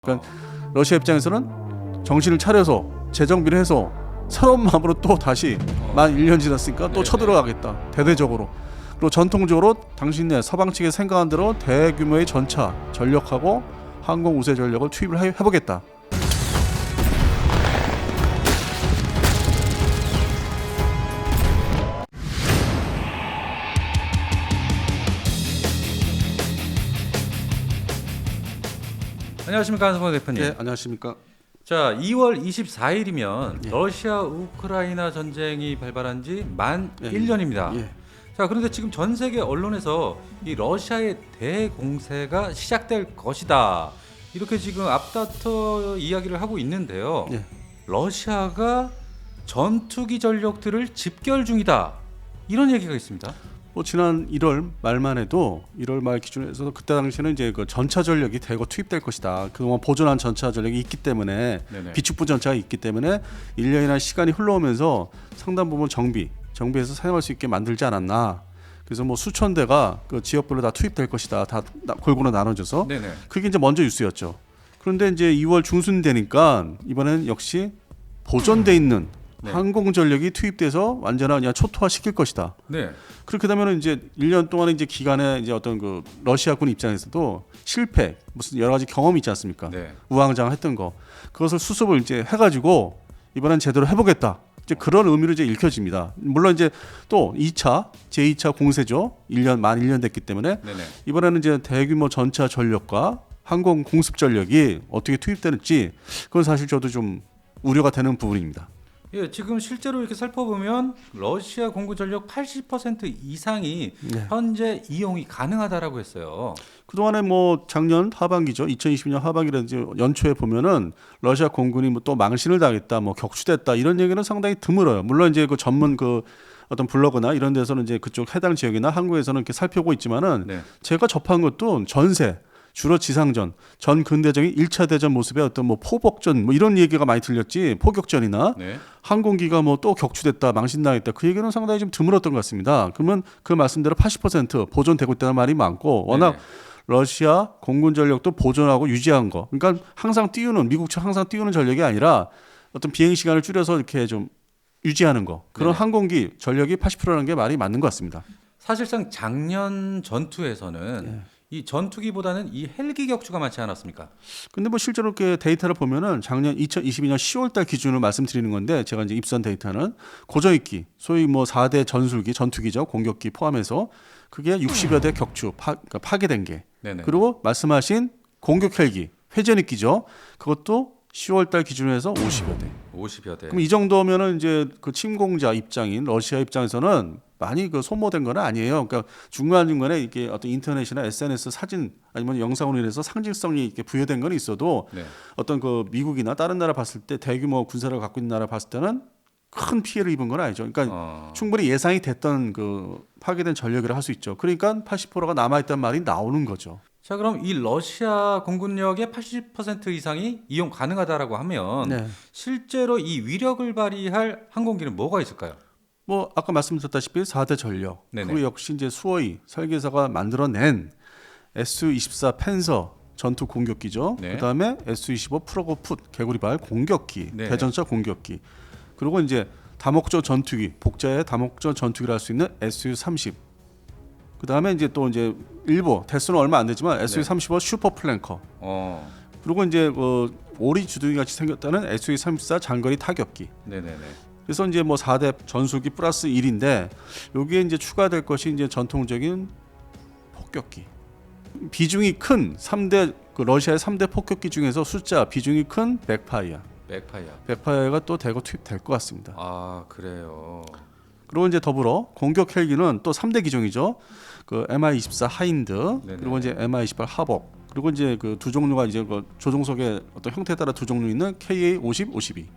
그러니까 러시아 입장에서는 정신을 차려서 재정비를 해서 새로운 마음으로 또 다시 만 1년 지났으니까 또 쳐들어가겠다. 대대적으로. 그리고 전통적으로 당신네 서방 측에 생각한 대로 대규모의 전차 전력하고 항공 우세 전력을 투입을 해보겠다. 안녕하십니까, 한성범 대표님. 네, 안녕하십니까. 자, 2월 24일이면 예. 러시아 우크라이나 전쟁이 발발한 지 만 1년입니다. 예. 자, 그런데 지금 전 세계 언론에서 이 러시아의 대공세가 시작될 것이다, 이렇게 지금 앞다퉈 이야기를 하고 있는데요. 예. 러시아가 전투기 전력들을 집결 중이다, 이런 얘기가 있습니다. 뭐 지난 1월 말만 해도 1월 말 기준에서 그때 당시에는 이제 그 전차 전력이 대거 투입될 것이다. 그동안 보존한 전차 전력이 있기 때문에 네네. 비축부 전차가 있기 때문에 1년이나 시간이 흘러오면서 상당 부분 정비해서 사용할 수 있게 만들지 않았나. 그래서 뭐 수천 대가 그 지역별로 다 투입될 것이다. 다 골고루 나눠져서. 네네. 그게 이제 먼저 뉴스였죠. 그런데 이제 2월 중순 되니까 이번엔 역시 보존돼 있는 네. 항공 전력이 투입돼서 완전한 그냥 초토화 시킬 것이다. 네. 그렇게 되면 이제 1년 동안의 이제 기간에 이제 어떤 그 러시아군 입장에서도 실패, 무슨 여러 가지 경험이 있지 않습니까? 네. 우왕좌왕했던 거, 그것을 수습을 이제 해가지고 이번엔 제대로 해보겠다. 이제 그런 의미로 이제 읽혀집니다. 물론 이제 또 2차, 제2차 공세죠. 만 1년 됐기 때문에 네네. 이번에는 이제 대규모 전차 전력과 항공 공습 전력이 어떻게 투입되는지 그건 사실 저도 좀 우려가 되는 부분입니다. 예, 지금 실제로 이렇게 살펴보면 러시아 공군 전력 80% 이상이 네. 현재 이용이 가능하다라고 했어요. 그동안에 뭐 작년 하반기죠. 2020년 하반기라든지 연초에 보면은 러시아 공군이 뭐 또 망신을 당했다, 뭐 격추됐다, 이런 얘기는 상당히 드물어요. 물론 이제 그 전문 그 어떤 블로그나 이런 데서는 이제 그쪽 해당 지역이나 한국에서는 이렇게 살펴보고 있지만은 네. 제가 접한 것도 전세, 주로 지상전, 전 근대적인 1차 대전 모습의 어떤 뭐 포복전 뭐 이런 얘기가 많이 들렸지, 포격전이나 네. 항공기가 뭐 또 격추됐다, 망신당했다, 그 얘기는 상당히 좀 드물었던 것 같습니다. 그러면 그 말씀대로 80% 보존되고 있다는 말이 많고, 워낙 네네. 러시아 공군 전력도 보존하고 유지한 거, 그러니까 항상 띄우는, 미국처럼 항상 띄우는 전력이 아니라 어떤 비행 시간을 줄여서 이렇게 좀 유지하는 거, 그런 네네. 항공기 전력이 80%라는 게 말이 맞는 것 같습니다. 사실상 작년 전투에서는 네. 이 전투기보다는 이 헬기 격추가 많지 않았습니까? 근데 뭐 실제로 이렇게 데이터를 보면은 작년 2022년 10월 달 기준으로 말씀드리는 건데, 제가 이제 입수한 데이터는 고정익기, 소위 뭐 4대 전술기, 전투기죠. 공격기 포함해서 그게 60여 대 격추, 그러니까 파괴된 게. 네네. 그리고 말씀하신 공격 헬기, 회전익기죠. 그것도 10월 달 기준으로 해서 50여 대. 50여 대. 그럼 이 정도면은 이제 그 침공자 입장인 러시아 입장에서는 많이 그 소모된 건 아니에요. 그러니까 중간중간에 이게 어떤 인터넷이나 SNS 사진 아니면 영상으로 인해서 상징성이 이렇게 부여된 건 있어도 네. 어떤 그 미국이나 다른 나라 봤을 때 대규모 군사를 갖고 있는 나라 봤을 때는 큰 피해를 입은 건 아니죠. 그러니까 충분히 예상이 됐던 그 파괴된 전력이라 할 수 있죠. 그러니까 80%가 남아있단 말이 나오는 거죠. 자, 그럼 이 러시아 공군력의 80% 이상이 이용 가능하다라고 하면 네. 실제로 이 위력을 발휘할 항공기는 뭐가 있을까요? 뭐 아까 말씀드렸다시피 4대 전력, 네네. 그리고 역시 이제 수호이 설계사가 만들어낸 Su-24 펜서 전투 공격기죠. 네. 그다음에 Su-25 프로고풋 개구리발 공격기, 네네. 대전차 공격기, 그리고 이제 다목적 전투기, 복자의 다목적 전투기를 할 수 있는 Su-30. 그다음에 이제 또 이제 일부 대수는 얼마 안 되지만 Su-35 슈퍼 플랭커. 그리고 이제 오리 주둥이 같이 생겼다는 Su-34 장거리 타격기. 네네네. 그래서 이제 뭐 4대 전술기 플러스 1인데, 여기에 이제 추가될 것이 이제 전통적인 폭격기. 비중이 큰 3대 그 러시아의 3대 폭격기 중에서 숫자 비중이 큰 백파이어. 백파이어가 또 대거 투입될 것 같습니다. 아, 그래요. 그리고 이제 더불어 공격 헬기는 또 3대 기종이죠. 그 Mi-24 하인드, 네네. 그리고 이제 Mi-28 하복, 그리고 이제 그 두 종류가 이제 그 조종석의 어떤 형태에 따라 두 종류 있는 KA-50, 52.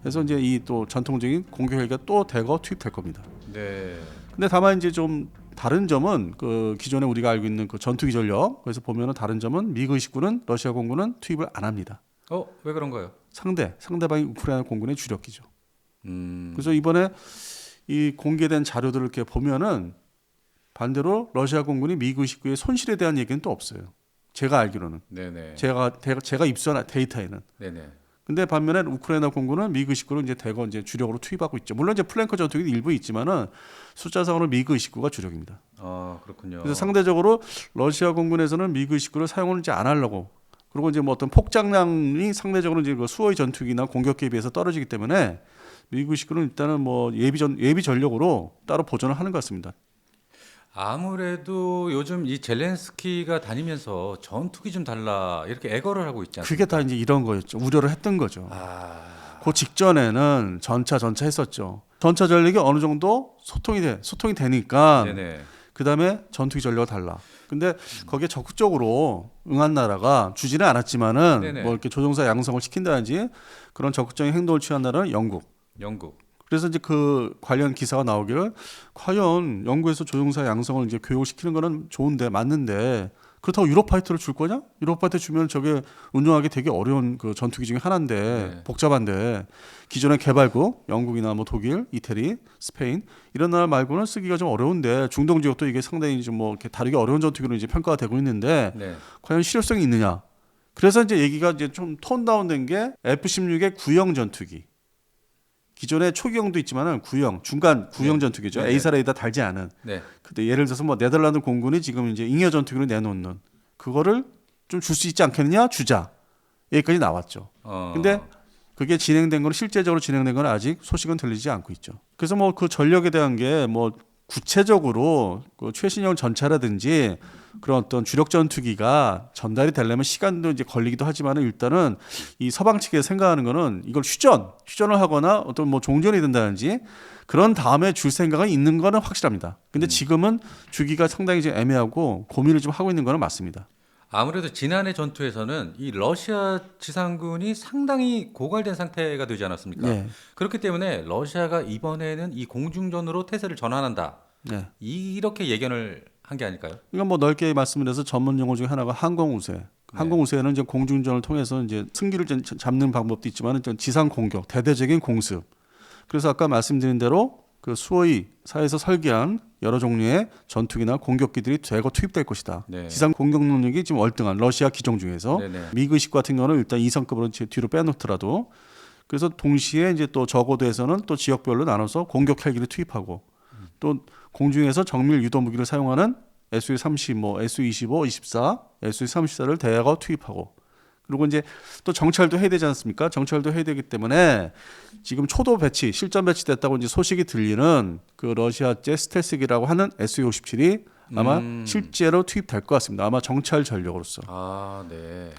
그래서 이제 이 또 전통적인 공격 헬기가 또 대거 투입될 겁니다. 네. 근데 다만 이제 좀 다른 점은 그 기존에 우리가 알고 있는 그 전투기 전력, 그래서 보면은 다른 점은 미국 29는 러시아 공군은 투입을 안 합니다. 왜 그런가요? 상대방이 우크라이나 공군의 주력기죠. 그래서 이번에 이 공개된 자료들을 이렇게 보면은 반대로 러시아 공군이 미국 29의 손실에 대한 얘기는 또 없어요. 제가 알기로는. 네네. 제가 입수한 데이터에는. 네네. 근데 반면에 우크라이나 공군은 미그 29를 이제 대거 이제 주력으로 투입하고 있죠. 물론 이제 플랭커 전투기도 일부 있지만은 숫자상으로 미그 29가 주력입니다. 아 그렇군요. 그래서 상대적으로 러시아 공군에서는 미그 29를 사용을 이제 안 하려고. 그리고 이제 뭐 어떤 폭장량이 상대적으로 이제 그 수호의 전투기나 공격기에 비해서 떨어지기 때문에 미그 29는 일단은 뭐 예비 전력으로 따로 보존을 하는 것 같습니다. 아무래도 요즘 이 젤렌스키가 다니면서 전투기 좀 달라 이렇게 애걸을 하고 있지 않습니까? 그게 다 이제 이런 거였죠. 우려를 했던 거죠. 아, 그 직전에는 전차 했었죠. 전차 전력이 어느 정도 소통이 되니까 네네. 그다음에 전투기 전력이 달라. 근데 거기에 적극적으로 응한 나라가 주지는 않았지만은 네네. 뭐 이렇게 조종사 양성을 시킨다든지 그런 적극적인 행동을 취한 나라는 영국. 영국. 그래서 이제 그 관련 기사가 나오기를 과연 영국에서 조종사 양성을 이제 교육시키는 거는 좋은데 맞는데 그렇다고 유로파이터를 줄 거냐? 유로파이터 주면 저게 운영하기 되게 어려운 그 전투기 중에 하나인데 네. 복잡한데 기존의 개발국 영국이나 뭐 독일, 이태리, 스페인 이런 나라 말고는 쓰기가 좀 어려운데 중동 지역도 이게 상당히 좀 뭐 이렇게 다루기 어려운 전투기로 이제 평가가 되고 있는데 네. 과연 실효성이 있느냐? 그래서 이제 얘기가 이제 좀 톤 다운된 게 F-16의 구형 전투기. 기존에 초기형도 있지만은 구형, 중간 구형 네. 전투기죠. 네. A사 레이더 달지 않은. 네. 근데 예를 들어서 뭐 네덜란드 공군이 지금 이제 잉여 전투기로 내놓는 그거를 좀 줄 수 있지 않겠느냐? 주자. 여기까지 나왔죠. 근데 그게 진행된 건 실제적으로 진행된 건 아직 소식은 들리지 않고 있죠. 그래서 뭐 그 전력에 대한 게 뭐 구체적으로 그 최신형 전차라든지 그런 어떤 주력 전투기가 전달이 되려면 시간도 이제 걸리기도 하지만은 일단은 이 서방 측에서 생각하는 거는 이걸 휴전을 하거나 어떤 뭐 종전이 된다든지 그런 다음에 줄 생각은 있는 거는 확실합니다. 근데 지금은 주기가 상당히 이제 애매하고 고민을 좀 하고 있는 거는 맞습니다. 아무래도 지난해 전투에서는 이 러시아 지상군이 상당히 고갈된 상태가 되지 않았습니까? 네. 그렇기 때문에 러시아가 이번에는 이 공중전으로 태세를 전환한다. 네. 이렇게 예견을 한 게 아닐까요? 이건 뭐 넓게 말씀을 해서 전문 용어 중에 하나가 항공우세. 항공우세는 이제 공중전을 통해서 이제 승기를 잡는 방법도 있지만 지상 공격, 대대적인 공습. 그래서 아까 말씀드린 대로 그 수호의사에서 설계한 여러 종류의 전투기나 공격기들이 대거 투입될 것이다. 네. 지상 공격 능력이 지금 월등한 러시아 기종 중에서 네네. 미그10 같은 경우는 일단 2성급으로 뒤로 빼놓더라도 그래서 동시에 이제 또 저고도에서는 또 지역별로 나눠서 공격 헬기를 투입하고 또 공중에서 정밀 유도 무기를 사용하는 SU-30, 뭐 SU-25, 24, SU-34를 대거 투입하고 그리고 이제 또 정찰도 해야 되지 않습니까? 정찰도 해야 되기 때문에 지금 초도 배치, 실전 배치됐다고 이제 소식이 들리는 그 러시아제 스텔스기라고 하는 SU-57이 아마 실제로 투입될 것 같습니다. 아마 정찰 전력으로서. 아, 네.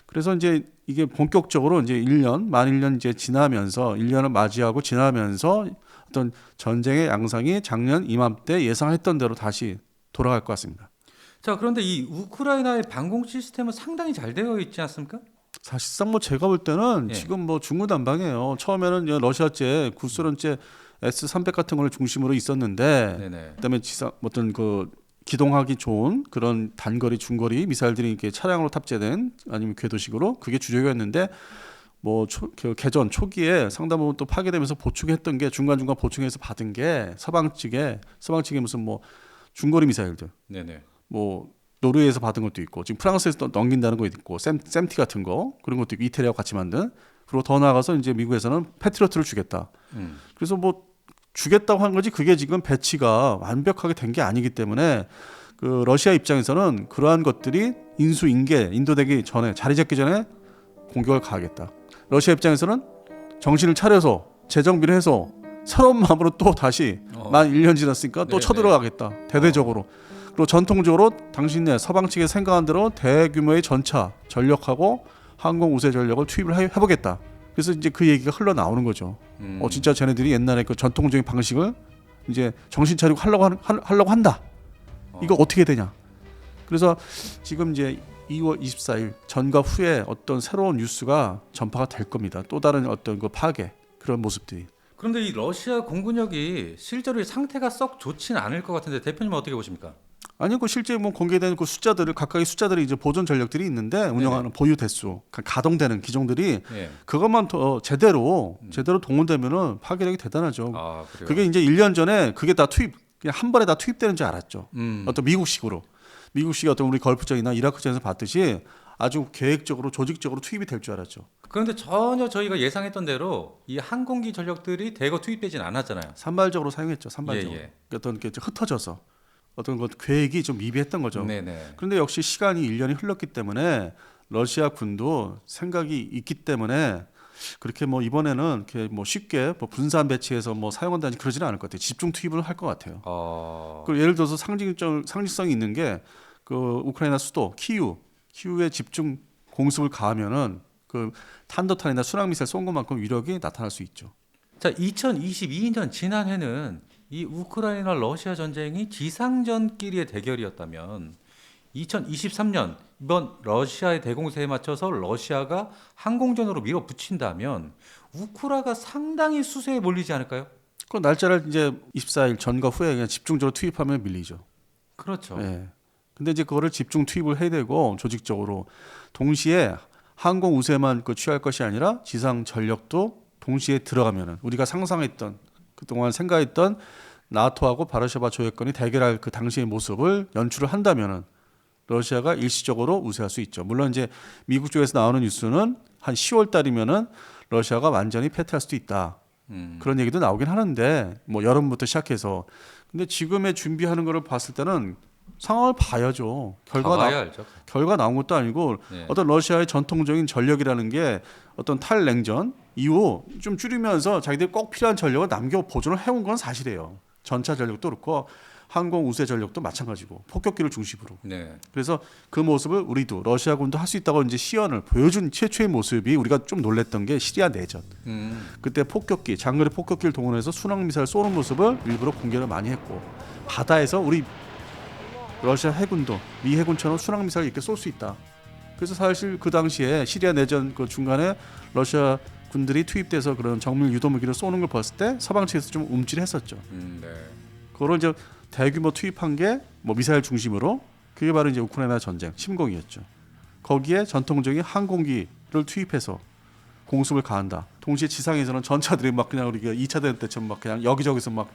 그래서 이제 이게 본격적으로 이제 만 1년 이제 지나면서 1년을 맞이하고 지나면서 어떤 전쟁의 양상이 작년 이맘때 예상했던 대로 다시 돌아갈 것 같습니다. 자, 그런데 이 우크라이나의 방공 시스템은 상당히 잘 되어 있지 않습니까? 사실상 뭐 제가 볼 때는 예. 지금 뭐 중구난방이에요. 처음에는 이제 러시아제, 구소련제 S-300 같은 걸 중심으로 있었는데 네네. 그다음에 어떤 그 기동하기 좋은 그런 단거리, 중거리 미사일들이 이렇게 차량으로 탑재된 아니면 궤도식으로 그게 주력이었는데 뭐 그 개전 초기에 상당 부분 또 파괴되면서 보충했던 게 중간중간 보충해서 받은 게 서방 측에 무슨 뭐 중거리 미사일들 네네. 뭐 노르웨이에서 받은 것도 있고 지금 프랑스에서 또 넘긴다는 거 있고 샘티 같은 거 그런 것도 있고 이태리하고 같이 만든 그리고 더 나아가서 이제 미국에서는 패트리어트를 주겠다. 그래서 뭐 주겠다고 한 거지 그게 지금 배치가 완벽하게 된 게 아니기 때문에 그 러시아 입장에서는 그러한 것들이 인도되기 전에 자리 잡기 전에 공격을 가하겠다. 러시아 입장에서는 정신을 차려서 재정비를 해서 새로운 마음으로 또 다시 만 1년 지났으니까 또 네네. 쳐들어가겠다. 대대적으로. 그리고 전통적으로 당신네 서방 측에 생각한 대로 대규모의 전차 전력하고 항공 우세 전력을 투입을 해보겠다. 그래서 이제 그 얘기가 흘러나오는 거죠. 진짜 쟤네들이 옛날에 그 전통적인 방식을 이제 정신 차리고 하려고 한다. 이거 어떻게 되냐? 그래서 지금 이제 2월 24일 전과 후에 어떤 새로운 뉴스가 전파가 될 겁니다. 또 다른 어떤 그 파괴 그런 모습들이. 그런데 이 러시아 공군력이 실제로 상태가 썩 좋지는 않을 것 같은데 대표님은 어떻게 보십니까? 아니요, 그 실제 뭐 공개된 그 숫자들을 각각의 숫자들이 이제 보존 전력들이 있는데 운영하는 보유 대수, 가동되는 기종들이 예. 그것만 더 제대로 동원되면은 파괴력이 대단하죠. 아, 그래요. 그게 이제 1년 전에 그게 다 그냥 한 번에 다 투입되는 줄 알았죠. 어떤 미국식으로. 미국식의 어떤 우리 걸프전이나 이라크전에서 봤듯이 아주 계획적으로 조직적으로 투입이 될 줄 알았죠. 그런데 전혀 저희가 예상했던 대로 이 항공기 전력들이 대거 투입되진 않았잖아요. 산발적으로 사용했죠. 산발적으로. 예. 어떤 게 흩어져서 어떤 것 계획이 좀 미비했던 거죠. 네네. 그런데 역시 시간이 1년이 흘렀기 때문에 러시아 군도 생각이 있기 때문에 그렇게 뭐 이번에는 이렇게 뭐 쉽게 뭐 분산 배치해서 뭐 사용한다든지 그러지는 않을 것 같아요. 집중 투입을 할 것 같아요. 그리고 예를 들어서 상징성이 있는 게 그 우크라이나 수도 키우에 집중 공습을 가하면은 그 탄도탄이나 순항미사일 쏜 것만큼 위력이 나타날 수 있죠. 자, 2022년 지난해는 이 우크라이나 러시아 전쟁이 지상전끼리의 대결이었다면 2023년 이번 러시아의 대공세에 맞춰서 러시아가 항공전으로 밀어붙인다면 우크라가 상당히 수세에 몰리지 않을까요? 그 날짜를 이제 24일 전과 후에 그냥 집중적으로 투입하면 밀리죠. 그렇죠. 예. 근데 이제 그거를 집중 투입을 해야 되고 조직적으로 동시에 항공 우세만 취할 것이 아니라 지상 전력도 동시에 들어가면은 우리가 상상했던 그동안 생각했던 나토하고 바르샤바 조약권이 대결할 그 당시의 모습을 연출을 한다면은 러시아가 일시적으로 우세할 수 있죠. 물론 이제 미국 쪽에서 나오는 뉴스는 한 10월 달이면은 러시아가 완전히 패퇴할 수도 있다. 그런 얘기도 나오긴 하는데 뭐 여름부터 시작해서 근데 지금의 준비하는 거를 봤을 때는 상황을 봐야죠. 봐야 알죠. 결과 나온 것도 아니고 네. 어떤 러시아의 전통적인 전력이라는 게 어떤 탈냉전 이후 좀 줄이면서 자기들이 꼭 필요한 전력을 남겨 보존을 해온 건 사실이에요. 전차 전력도 그렇고 항공 우세 전력도 마찬가지고 폭격기를 중심으로. 네. 그래서 그 모습을 우리도 러시아군도 할 수 있다고 이제 시연을 보여준 최초의 모습이 우리가 좀 놀랬던 게 시리아 내전. 그때 폭격기, 장거리 폭격기를 동원해서 순항 미사일 쏘는 모습을 일부러 공개를 많이 했고 바다에서 우리 러시아 해군도 미 해군처럼 순항 미사일 이렇게 쏠 수 있다. 그래서 사실 그 당시에 시리아 내전 그 중간에 러시아 군들이 투입돼서 그런 정밀 유도 무기를 쏘는 걸 봤을 때 서방 측에서 좀 움찔했었죠. 네. 그걸 이제 대규모 투입한 게 뭐 미사일 중심으로 그게 바로 이제 우크라이나 전쟁 침공이었죠. 거기에 전통적인 항공기를 투입해서 공습을 가한다. 동시에 지상에서는 전차들이 막 그냥 우리가 2차 대전 때처럼 막 그냥 여기저기서 막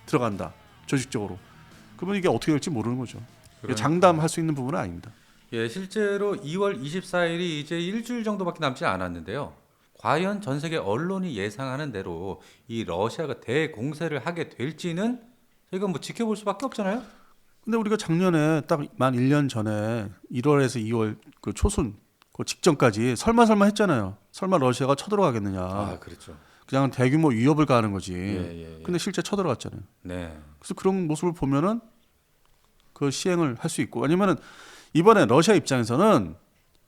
들어간다. 조직적으로. 그러면 이게 어떻게 될지 모르는 거죠. 장담할 수 있는 부분은 아닙니다. 예, 실제로 2월 24일이 이제 일주일 정도밖에 남지 않았는데요. 과연 전 세계 언론이 예상하는 대로 이 러시아가 대공세를 하게 될지는 저희가 뭐 지켜볼 수밖에 없잖아요. 근데 우리가 작년에 딱 만 1년 전에 1월에서 2월 그 초순 그 직전까지 설마 했잖아요. 설마 러시아가 쳐들어가겠느냐. 아, 그렇죠. 그냥 대규모 위협을 가하는 거지. 예. 근데 실제 쳐들어갔잖아요. 네. 그래서 그런 모습을 보면은 그 시행을 할 수 있고 왜냐면은 이번에 러시아 입장에서는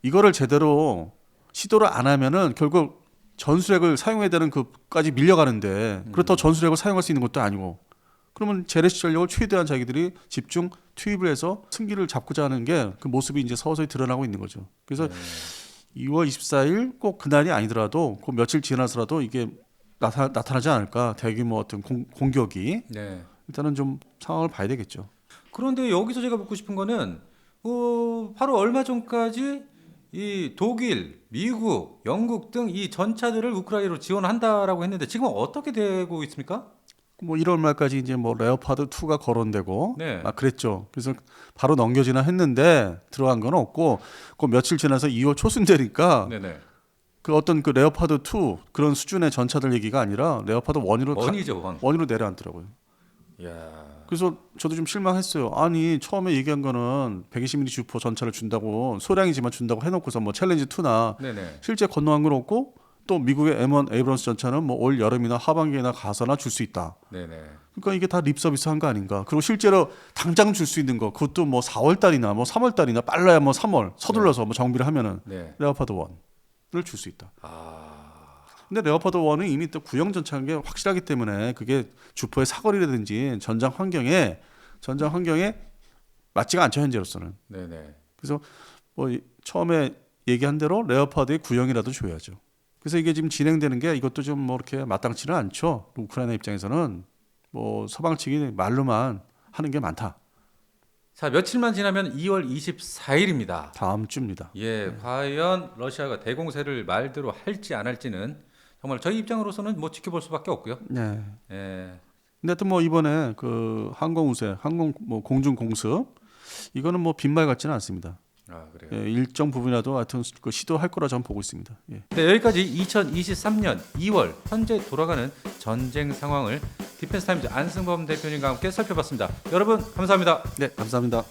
이거를 제대로 시도를 안 하면은 결국 전술핵을 사용해야 되는 그까지 밀려가는데 그렇다고 전술핵을 사용할 수 있는 것도 아니고 그러면 재래식 전력을 최대한 자기들이 집중 투입을 해서 승기를 잡고자 하는 게 그 모습이 이제 서서히 드러나고 있는 거죠. 그래서 2월 24일 꼭 그날이 아니더라도 그 며칠 지나서라도 이게 나타나지 않을까 대규모 어떤 공격이 네. 일단은 좀 상황을 봐야 되겠죠. 그런데 여기서 제가 묻고 싶은 거는 바로 얼마 전까지 이 독일, 미국, 영국 등 이 전차들을 우크라이나로 지원한다라고 했는데 지금 어떻게 되고 있습니까? 뭐 1월 말까지 이제 뭐 레오파드 2가 거론되고 네. 막 그랬죠. 그래서 바로 넘겨지나 했는데 들어간 건 없고 그 며칠 지나서 2월 초순 되니까 네네. 그 어떤 그 레오파드 2 그런 수준의 전차들 얘기가 아니라 레오파드 1으로 원이죠, 원. 1으로 내려앉더라고요. 야. 그래서 저도 좀 실망했어요. 아니 처음에 얘기한 거는 120mm 주포 전차를 준다고 소량이지만 준다고 해놓고서 뭐 챌린지 2나 네네. 실제 건너간 건 없고 또 미국의 M1 에이브런스 전차는 뭐 올 여름이나 하반기에나 가서나 줄 수 있다. 네네. 그러니까 이게 다 립서비스한 거 아닌가. 그리고 실제로 당장 줄 수 있는 거 그것도 뭐 4월 달이나 뭐 3월 달이나 빨라야 뭐 3월 서둘러서 뭐 정비를 하면은 네. 레오파드 1을 줄 수 있다. 아. 근데 레오파드 1은 이미 또 구형 전차인 게 확실하기 때문에 그게 주포의 사거리라든지 전장 환경에 맞지가 않죠 현재로서는. 네네. 그래서 뭐 처음에 얘기한 대로 레오파드의 구형이라도 줘야죠. 그래서 이게 지금 진행되는 게 이것도 좀 뭐 이렇게 마땅치는 않죠. 우크라이나 입장에서는 뭐 서방 측이 말로만 하는 게 많다. 자, 며칠만 지나면 2월 24일입니다. 다음 주입니다. 예, 과연 러시아가 대공세를 말대로 할지 안 할지는 정말 저희 입장으로서는 뭐 지켜볼 수밖에 없고요. 네. 예. 근데 하여튼 뭐 이번에 그 항공 우세, 항공 뭐 공중 공습 이거는 뭐 빈말 같지는 않습니다. 아, 그래요. 예, 일정 부분이라도 하여튼 그 시도할 거라 저는 보고 있습니다. 예. 네, 여기까지 2023년 2월 현재 돌아가는 전쟁 상황을 디펜스 타임즈 안승범 대표님과 함께 살펴봤습니다. 여러분 감사합니다. 네, 감사합니다.